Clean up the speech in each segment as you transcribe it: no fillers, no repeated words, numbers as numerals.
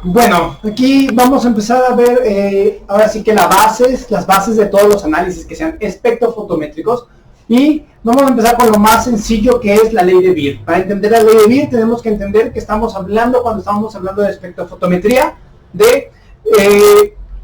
Bueno, aquí vamos a empezar a ver ahora sí que las bases de todos los análisis que sean espectrofotométricos, y vamos a empezar con lo más sencillo, que es la ley de Beer. Para entender la ley de Beer tenemos que entender que estamos hablando, cuando estamos hablando de espectrofotometría, de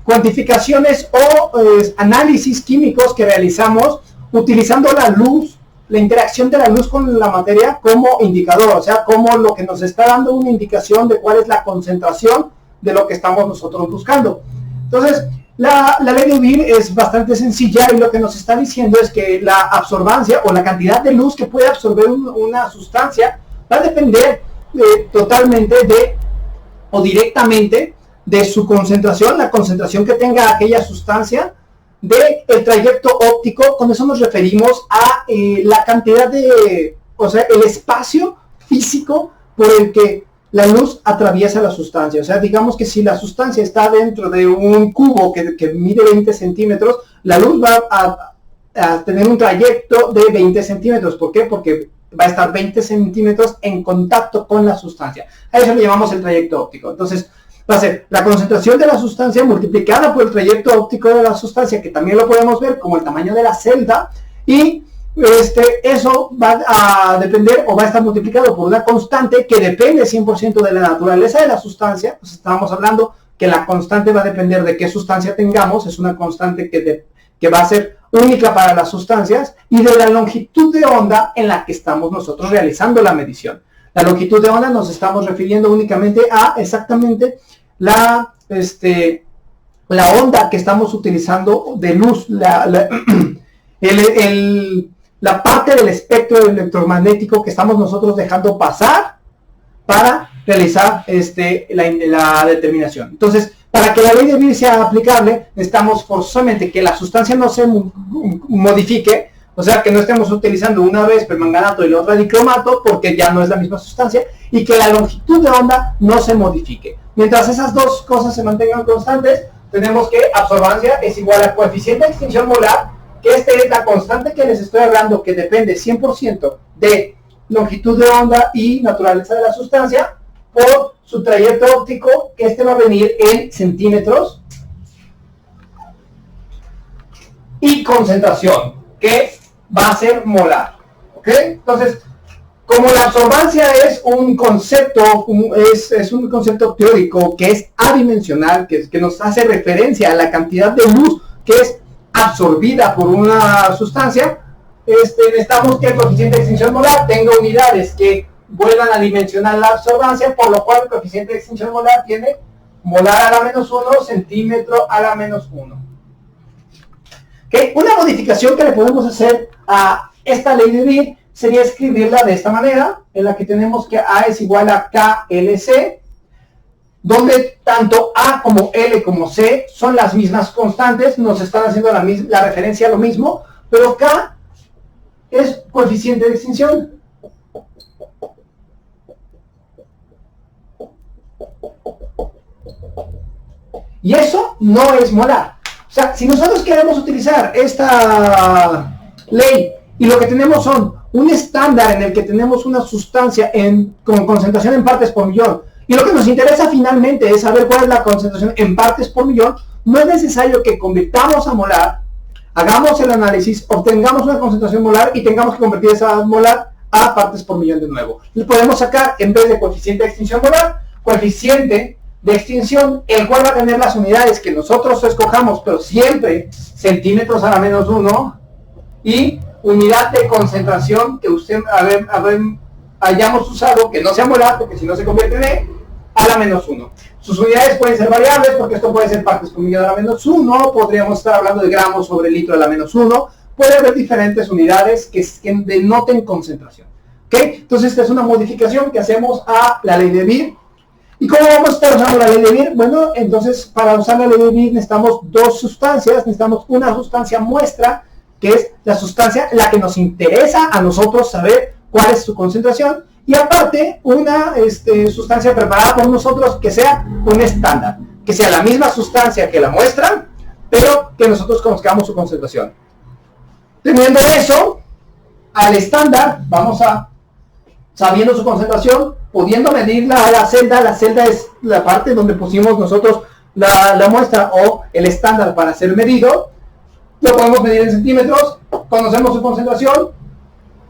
cuantificaciones o análisis químicos que realizamos utilizando la luz, la interacción de la luz con la materia como indicador, o sea, como lo que nos está dando una indicación de cuál es la concentración de lo que estamos nosotros buscando. Entonces, la ley de Beer es bastante sencilla, y lo que nos está diciendo es que la absorbancia o la cantidad de luz que puede absorber una sustancia va a depender totalmente o directamente de su concentración, la concentración que tenga aquella sustancia, del trayecto óptico. Con eso nos referimos a la cantidad o sea, el espacio físico por el que la luz atraviesa la sustancia. O sea, digamos que si la sustancia está dentro de un cubo que mide 20 centímetros, la luz va a tener un trayecto de 20 centímetros. ¿Por qué? Porque va a estar 20 centímetros en contacto con la sustancia. A eso le llamamos el trayecto óptico. Entonces, va a ser la concentración de la sustancia multiplicada por el trayecto óptico de la sustancia, que también lo podemos ver como el tamaño de la celda, y eso va a depender o va a estar multiplicado por una constante que depende 100% de la naturaleza de la sustancia. Pues estábamos hablando que la constante va a depender de qué sustancia tengamos, es una constante que va a ser única para las sustancias, y de la longitud de onda en la que estamos nosotros realizando la medición. La longitud de onda nos estamos refiriendo únicamente a exactamente la onda que estamos utilizando de luz, la parte del espectro electromagnético que estamos nosotros dejando pasar para realizar la determinación. Entonces, para que la ley de Beer sea aplicable, necesitamos forzosamente que la sustancia no se modifique, o sea, que no estemos utilizando una vez permanganato y la otra dicromato, porque ya no es la misma sustancia, y que la longitud de onda no se modifique. Mientras esas dos cosas se mantengan constantes, tenemos que absorbancia es igual a coeficiente de extinción molar, que es la constante que les estoy hablando, que depende 100% de longitud de onda y naturaleza de la sustancia, por su trayecto óptico, que va a venir en centímetros, y concentración, que va a ser molar. ¿Ok? Entonces, como la absorbancia es un concepto, es un concepto teórico que es adimensional, que nos hace referencia a la cantidad de luz que es absorbida por una sustancia, necesitamos que el coeficiente de extinción molar tenga unidades que vuelvan a dimensionar la absorbancia, por lo cual el coeficiente de extinción molar tiene molar a la menos 1, centímetro a la menos 1. ¿Okay? Una modificación que le podemos hacer a esta ley de Beer sería escribirla de esta manera, en la que tenemos que A es igual a KLC, donde tanto A como L como C son las mismas constantes, nos están haciendo la referencia a lo mismo, pero K es coeficiente de extinción. Y eso no es molar. O sea, si nosotros queremos utilizar esta ley y lo que tenemos son un estándar en el que tenemos una sustancia con concentración en partes por millón, y lo que nos interesa finalmente es saber cuál es la concentración en partes por millón, no es necesario que convirtamos a molar, hagamos el análisis, obtengamos una concentración molar y tengamos que convertir esa molar a partes por millón de nuevo. Y podemos sacar, en vez de coeficiente de extinción molar, coeficiente de extinción, el cual va a tener las unidades que nosotros escojamos, pero siempre centímetros a la menos 1, y unidad de concentración que usted hayamos usado, que no sea molar, porque si no se convierte en a la menos 1. Sus unidades pueden ser variables, porque esto puede ser partes por millón a la menos 1, podríamos estar hablando de gramos sobre litro a la menos 1, puede haber diferentes unidades que denoten concentración. ¿Okay? Entonces esta es una modificación que hacemos a la ley de Beer. ¿Y cómo vamos a estar usando la ley de Beer? Bueno, entonces para usar la ley de Beer necesitamos dos sustancias. Necesitamos una sustancia muestra, que es la sustancia la que nos interesa a nosotros saber cuál es su concentración, y aparte una sustancia preparada por nosotros que sea un estándar, que sea la misma sustancia que la muestra, pero que nosotros conozcamos su concentración. Teniendo eso, al estándar vamos a sabiendo su concentración, pudiendo medir la celda es la parte donde pusimos nosotros la muestra o el estándar para ser medido, lo podemos medir en centímetros, conocemos su concentración,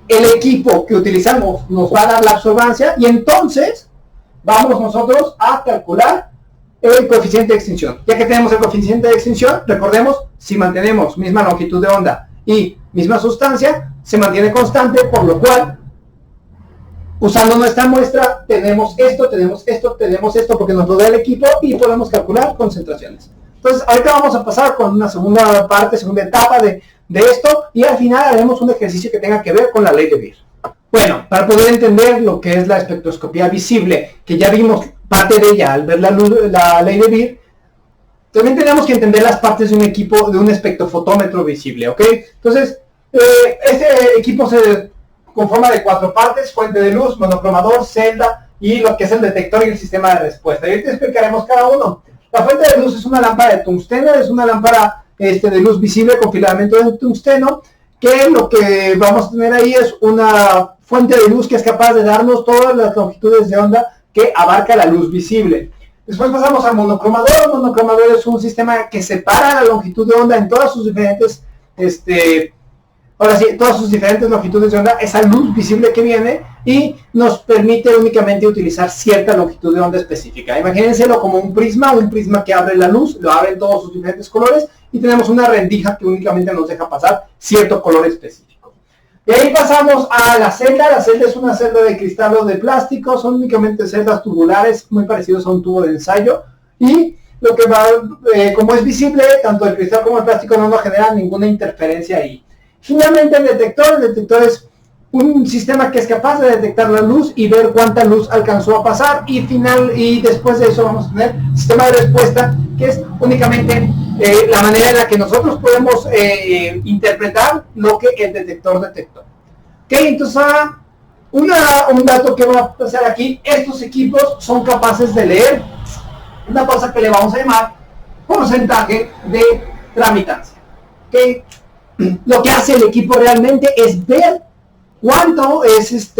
el equipo que utilizamos nos va a dar la absorbancia y entonces vamos nosotros a calcular el coeficiente de extinción. Ya que tenemos el coeficiente de extinción, recordemos, si mantenemos misma longitud de onda y misma sustancia, se mantiene constante, por lo cual, usando nuestra muestra, tenemos esto, porque nos lo da el equipo y podemos calcular concentraciones. Entonces, ahorita vamos a pasar con una segunda etapa de esto, y al final haremos un ejercicio que tenga que ver con la ley de Beer. Bueno, para poder entender lo que es la espectroscopía visible, que ya vimos parte de ella al ver la ley de Beer, también tenemos que entender las partes de un equipo, de un espectrofotómetro visible, ¿ok? Entonces, este equipo se conforma de 4 partes: fuente de luz, monocromador, celda y lo que es el detector y el sistema de respuesta. Y ahorita explicaremos cada uno. La fuente de luz es una lámpara de tungsteno, es una lámpara de luz visible con filamento de tungsteno, que lo que vamos a tener ahí es una fuente de luz que es capaz de darnos todas las longitudes de onda que abarca la luz visible. Después pasamos al monocromador. El monocromador es un sistema que separa la longitud de onda en todas sus diferentes, todas sus diferentes longitudes de onda, esa luz visible que viene, y nos permite únicamente utilizar cierta longitud de onda específica. Imagínenselo como un prisma que abre la luz, lo abre en todos sus diferentes colores, y tenemos una rendija que únicamente nos deja pasar cierto color específico. De ahí pasamos a la celda. La celda es una celda de cristal o de plástico, son únicamente celdas tubulares, muy parecidos a un tubo de ensayo, y lo que va, como es visible, tanto el cristal como el plástico no nos generan ninguna interferencia ahí. Finalmente el detector es un sistema que es capaz de detectar la luz y ver cuánta luz alcanzó a pasar, y después de eso vamos a tener sistema de respuesta, que es únicamente la manera en la que nosotros podemos interpretar lo que el detector detectó. Ok, entonces un dato que va a pasar aquí: estos equipos son capaces de leer una cosa que le vamos a llamar porcentaje de tramitancia. ¿Okay? Lo que hace el equipo realmente es ver cuánto es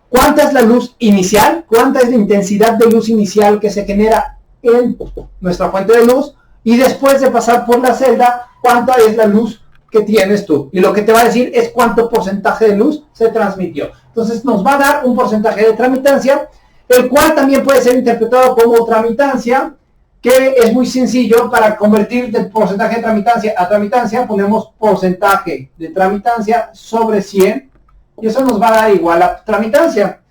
cuánta es la luz inicial, cuánta es la intensidad de luz inicial que se genera en nuestra fuente de luz, y después de pasar por la celda, cuánta es la luz que tienes tú. Y lo que te va a decir es cuánto porcentaje de luz se transmitió. Entonces nos va a dar un porcentaje de tramitancia, el cual también puede ser interpretado como tramitancia, que es muy sencillo. Para convertir del porcentaje de tramitancia a tramitancia, ponemos porcentaje de tramitancia sobre 100, y eso nos va a dar igual a tramitancia.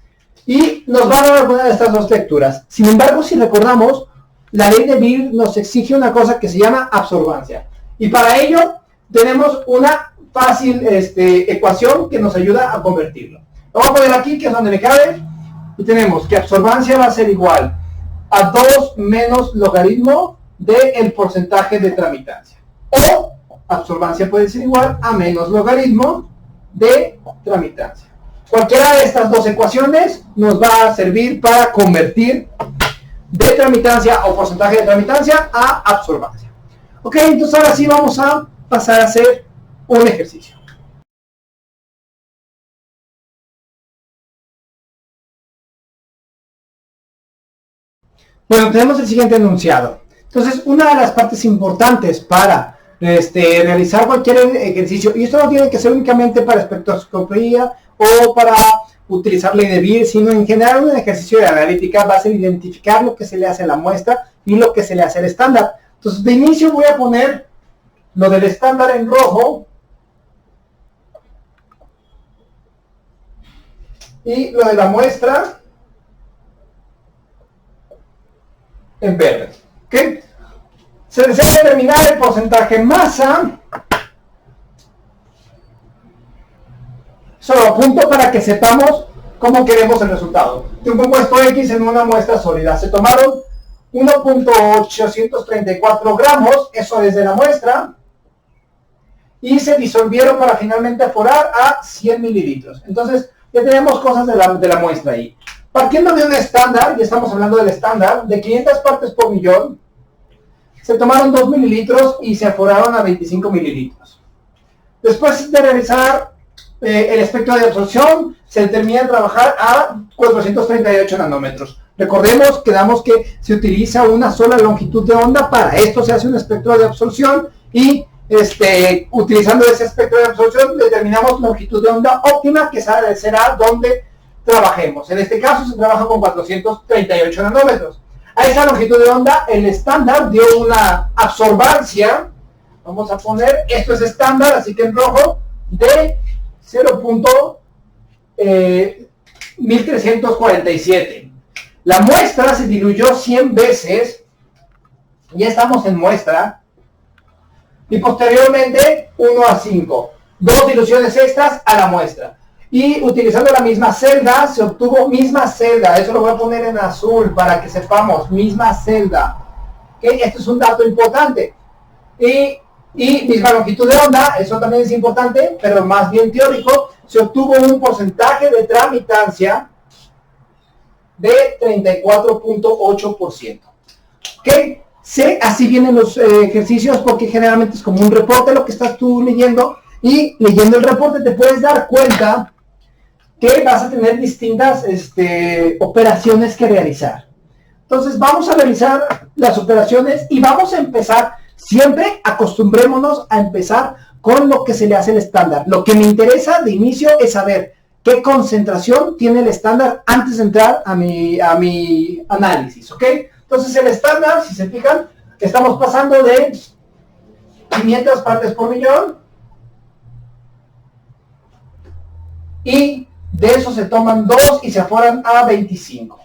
Y nos va a dar alguna de estas dos lecturas. Sin embargo, si recordamos, la ley de Beer nos exige una cosa que se llama absorbancia. Y para ello tenemos una fácil ecuación que nos ayuda a convertirlo. Lo voy a poner aquí, que es donde me cabe. Y tenemos que absorbancia va a ser igual a 2 menos logaritmo del porcentaje de tramitancia. O absorbancia puede ser igual a menos logaritmo de tramitancia. Cualquiera de estas dos ecuaciones nos va a servir para convertir de tramitancia o porcentaje de tramitancia a absorbancia. Ok, entonces ahora sí vamos a pasar a hacer un ejercicio. Bueno, tenemos el siguiente enunciado. Entonces, una de las partes importantes para realizar cualquier ejercicio, y esto no tiene que ser únicamente para espectroscopía o para utilizar ley de Beer, sino en general un ejercicio de analítica, va a ser identificar lo que se le hace a la muestra y lo que se le hace al estándar. Entonces, de inicio voy a poner lo del estándar en rojo y lo de la muestra en verde. ¿Okay? Se desea determinar el porcentaje masa. Solo apunto para que sepamos cómo queremos el resultado. De un compuesto X en una muestra sólida. Se tomaron 1.834 gramos, eso es de la muestra, y se disolvieron para finalmente aforar a 100 mililitros. Entonces, ya tenemos cosas de la muestra ahí. Partiendo de un estándar, ya estamos hablando del estándar, de 500 partes por millón, se tomaron 2 mililitros y se aforaron a 25 mililitros. Después de realizar el espectro de absorción se determina trabajar a 438 nanómetros. Recordemos, quedamos que se utiliza una sola longitud de onda. Para esto se hace un espectro de absorción y utilizando ese espectro de absorción determinamos longitud de onda óptima, que será donde trabajemos. En este caso se trabaja con 438 nanómetros. A esa longitud de onda el estándar dio una absorbancia, vamos a poner, esto es estándar, así que en rojo, de 0.1347. La muestra se diluyó 100 veces, ya estamos en muestra, y posteriormente 1 a 5, 2 diluciones extras a la muestra. Y utilizando la misma celda, se obtuvo misma celda, eso lo voy a poner en azul para que sepamos, misma celda. ¿Okay? Esto es un dato importante. Y misma longitud de onda, eso también es importante, pero más bien teórico, se obtuvo un porcentaje de tramitancia de 34.8%. ¿Ok? Así vienen los ejercicios, porque generalmente es como un reporte lo que estás tú leyendo, y leyendo el reporte te puedes dar cuenta que vas a tener distintas operaciones que realizar. Entonces vamos a realizar las operaciones y vamos a empezar, siempre acostumbrémonos a empezar con lo que se le hace el estándar. Lo que me interesa de inicio es saber qué concentración tiene el estándar antes de entrar a mi análisis, ¿ok? Entonces el estándar, si se fijan, estamos pasando de 500 partes por millón y de eso se toman 2 y se aforan a 25.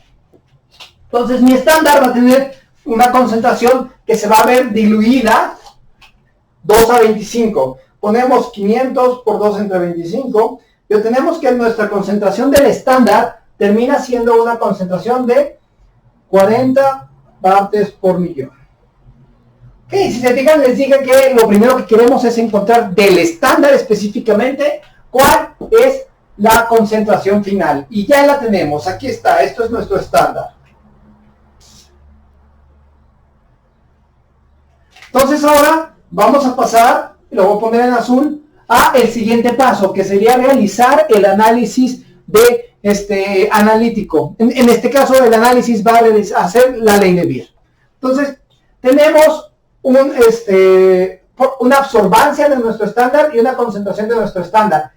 Entonces mi estándar va a tener una concentración que se va a ver diluida 2 a 25. Ponemos 500 por 2 entre 25 y obtenemos que nuestra concentración del estándar termina siendo una concentración de 40 partes por millón. Ok, si se fijan, les dije que lo primero que queremos es encontrar del estándar específicamente cuál es la concentración final. Y ya la tenemos, aquí está, esto es nuestro estándar. Entonces ahora vamos a pasar, lo voy a poner en azul, a el siguiente paso, que sería realizar el análisis de analítico. En este caso el análisis va a hacer la ley de Beer. Entonces tenemos una absorbancia de nuestro estándar y una concentración de nuestro estándar.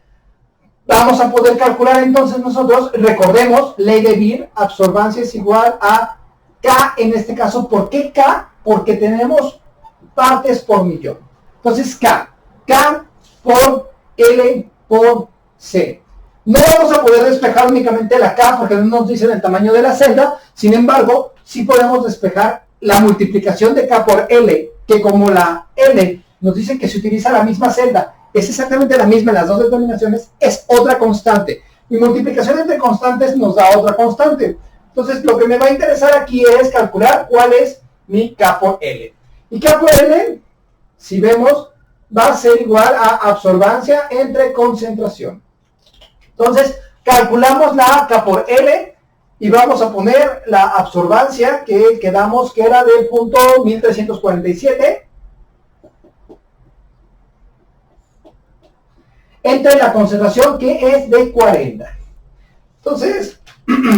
Vamos a poder calcular entonces nosotros, recordemos, ley de Beer, absorbancia es igual a K en este caso. ¿Por qué K? Porque tenemos partes por millón. Entonces K por L por C. No vamos a poder despejar únicamente la K porque no nos dicen el tamaño de la celda, sin embargo, sí podemos despejar la multiplicación de K por L, que como la L nos dice que se utiliza la misma celda, es exactamente la misma en las dos determinaciones, es otra constante. Y multiplicación entre constantes nos da otra constante. Entonces, lo que me va a interesar aquí es calcular cuál es mi K por L. Y K por L, si vemos, va a ser igual a absorbancia entre concentración. Entonces, calculamos la K por L y vamos a poner la absorbancia que quedamos que era de 0.1347 entre la concentración que es de 40. Entonces,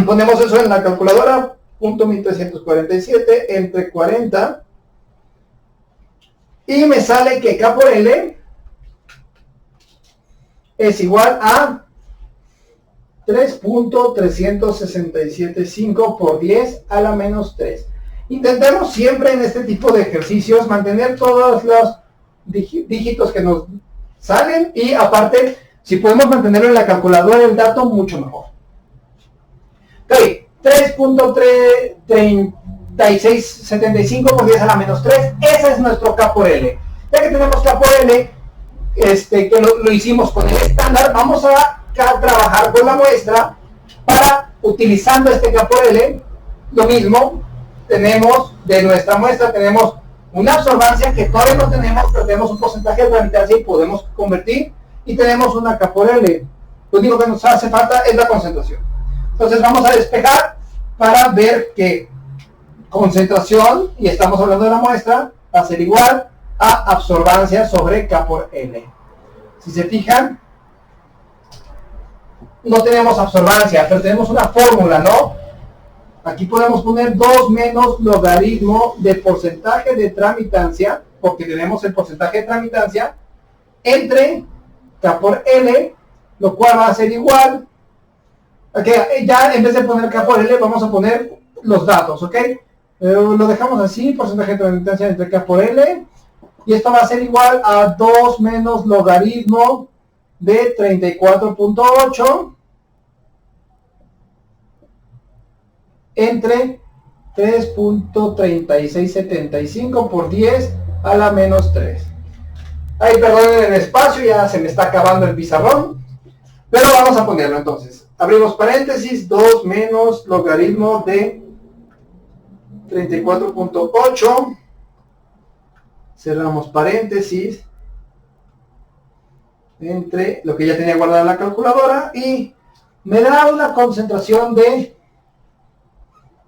ponemos eso en la calculadora, 0.1347 entre 40, y me sale que K por L es igual a 3.3675 por 10 a la menos 3. Intentemos siempre en este tipo de ejercicios mantener todos los dígitos que nos salen, y aparte, si podemos mantenerlo en la calculadora el dato, mucho mejor. Ok, 3.3675 por 10 a la menos 3, ese es nuestro K por L. Ya que tenemos K por L, que lo hicimos con el estándar, vamos a trabajar con la muestra para, utilizando este K por L, lo mismo, tenemos de nuestra muestra, tenemos una absorbancia que todavía no tenemos, pero tenemos un porcentaje de tramitancia y podemos convertir, y tenemos una K por L. Lo único que nos hace falta es la concentración. Entonces vamos a despejar para ver que concentración, y estamos hablando de la muestra, va a ser igual a absorbancia sobre K por L. Si se fijan, no tenemos absorbancia, pero tenemos una fórmula, ¿no? Aquí podemos poner 2 menos logaritmo de porcentaje de tramitancia, porque tenemos el porcentaje de tramitancia, entre K por L, lo cual va a ser igual. Okay, ya en vez de poner K por L, vamos a poner los datos, ¿ok? Lo dejamos así, porcentaje de tramitancia entre K por L, y esto va a ser igual a 2 menos logaritmo de 34.8 entre 3.3675 por 10 a la menos 3. Ay, perdonen el espacio, ya se me está acabando el pizarrón, pero vamos a ponerlo entonces. Abrimos paréntesis, 2 menos logaritmo de 34.8, cerramos paréntesis, entre lo que ya tenía guardada en la calculadora, y me da una concentración de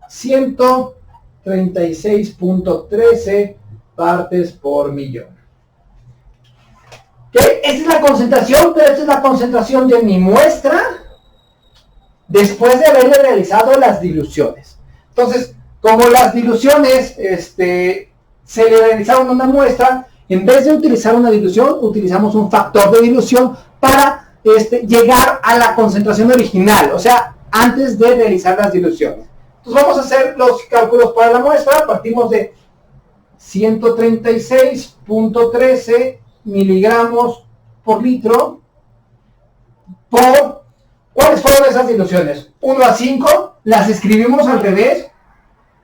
136.13 partes por millón. ¿Okay? Esta es la concentración, pero esta es la concentración de mi muestra después de haberle realizado las diluciones. Entonces, como las diluciones se le realizaron a una muestra, en vez de utilizar una dilución, utilizamos un factor de dilución para llegar a la concentración original, o sea, antes de realizar las diluciones. Entonces vamos a hacer los cálculos para la muestra. Partimos de 136.13 miligramos por litro por... ¿Cuáles fueron esas diluciones? 1 a 5, las escribimos al revés,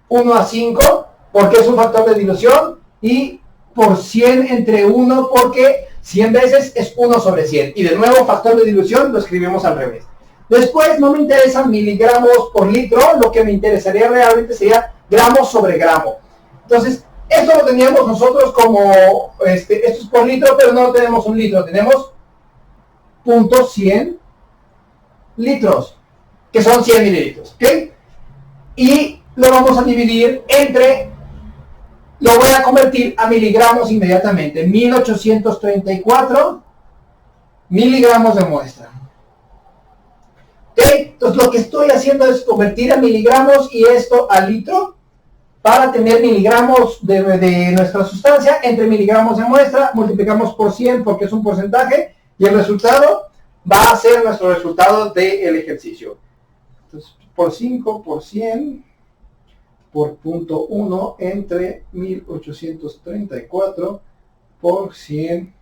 1 a 5, porque es un factor de dilución, y por 100 entre 1, porque 100 veces es 1 sobre 100. Y de nuevo, factor de dilución, lo escribimos al revés. Después no me interesan miligramos por litro, lo que me interesaría realmente sería gramos sobre gramo. Entonces, esto lo teníamos nosotros como, esto es por litro, pero no tenemos un litro, tenemos 0.100 litros, que son 100 mililitros, ¿ok? Y lo vamos a dividir entre, lo voy a convertir a miligramos inmediatamente, 1834 miligramos de muestra. ¿Okay? Entonces lo que estoy haciendo es convertir a miligramos y esto a litro para tener miligramos de nuestra sustancia entre miligramos de muestra, multiplicamos por 100 porque es un porcentaje y el resultado va a ser nuestro resultado del ejercicio. Entonces por 5 por 100 por 0.1 entre 1834 por 100.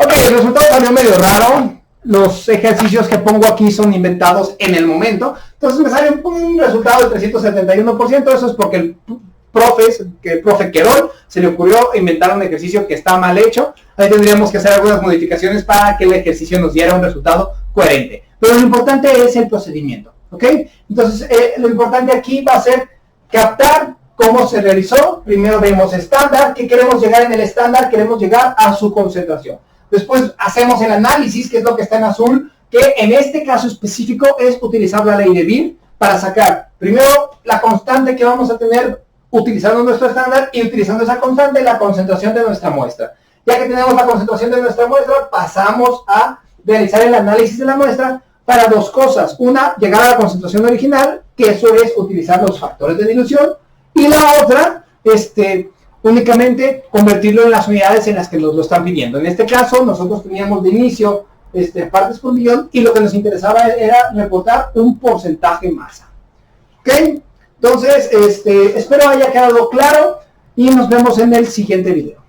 Ok, el resultado salió medio raro. Los ejercicios que pongo aquí son inventados en el momento. Entonces me sale un resultado del 371%. Eso es porque el profe Querol se le ocurrió inventar un ejercicio que está mal hecho. Ahí tendríamos que hacer algunas modificaciones para que el ejercicio nos diera un resultado coherente. Pero lo importante es el procedimiento. ¿Ok? Entonces lo importante aquí va a ser captar cómo se realizó. Primero vemos estándar. ¿Qué queremos llegar en el estándar? Queremos llegar a su concentración. Después hacemos el análisis, que es lo que está en azul, que en este caso específico es utilizar la ley de Beer para sacar primero la constante que vamos a tener utilizando nuestro estándar y utilizando esa constante la concentración de nuestra muestra. Ya que tenemos la concentración de nuestra muestra, pasamos a realizar el análisis de la muestra para dos cosas. Una, llegar a la concentración original, que eso es utilizar los factores de dilución, y la otra, únicamente convertirlo en las unidades en las que nos lo están pidiendo. En este caso, nosotros teníamos de inicio partes por millón y lo que nos interesaba era reportar un porcentaje masa. ¿Ok? Entonces, espero haya quedado claro y nos vemos en el siguiente video.